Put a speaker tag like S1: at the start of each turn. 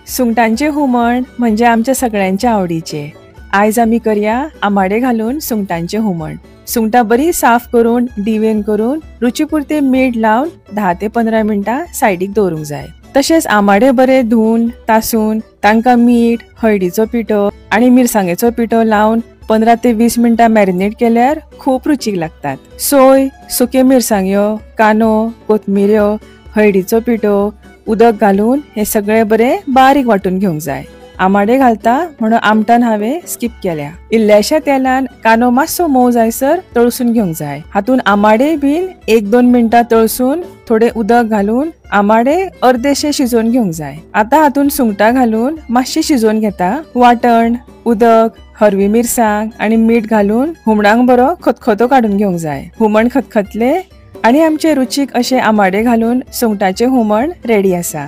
S1: सुंगटांचे हुमण म्हणजे आमच्या सगळ्यांच्या आवडीचे। आज आम्ही करूया आमाडे घालून सुंगटांचे हुमण। सुंगटां बरी साफ करून डिवेन करून रुचीपुरते मीठ लावून 10 ते 15 मिनिटां सायडीक दवरूंक जाय। तशेंच आमाडे बरे धुवन तासून तांकां मीठ, हळदीचो पिठो आणि मिरसांगेचो पिठो लावून 15 ते 20 मिनिटां मॅरिनेट केल्यार खूप रुचीक लागतात। सोय, सुके मिरसांग्यो, कांदो, कोथमिऱ्यो, हळदीचो पिठो, उदक घालून हे सगळे बरे बारीक वाटून घेवंक जाय। आमाडे घालता म्हणून आमटान हांवें स्किप केल्या। इल्ल्याशा तेलान कांदो मातसो मोव जायसर तळसून घेवंक जाय। हातून आमाडे बीन 1-2 मिनिटां तळसून थोडे उदक घालून आमाडे अर्देशे शिजोवन घेवंक जाय। आता हातून सुंगटां घालून मातशी शिजोवन घेता। वाटण, उदक, हरवी मिरसांग आणि मीठ घालून हुमणाक बरो खतखतो काडून घेवंक जाय। हुमण खतखतले आणि आमचे रुचीक असे आमाडे घालून सुंगटाचे हुमण रेडी आसा।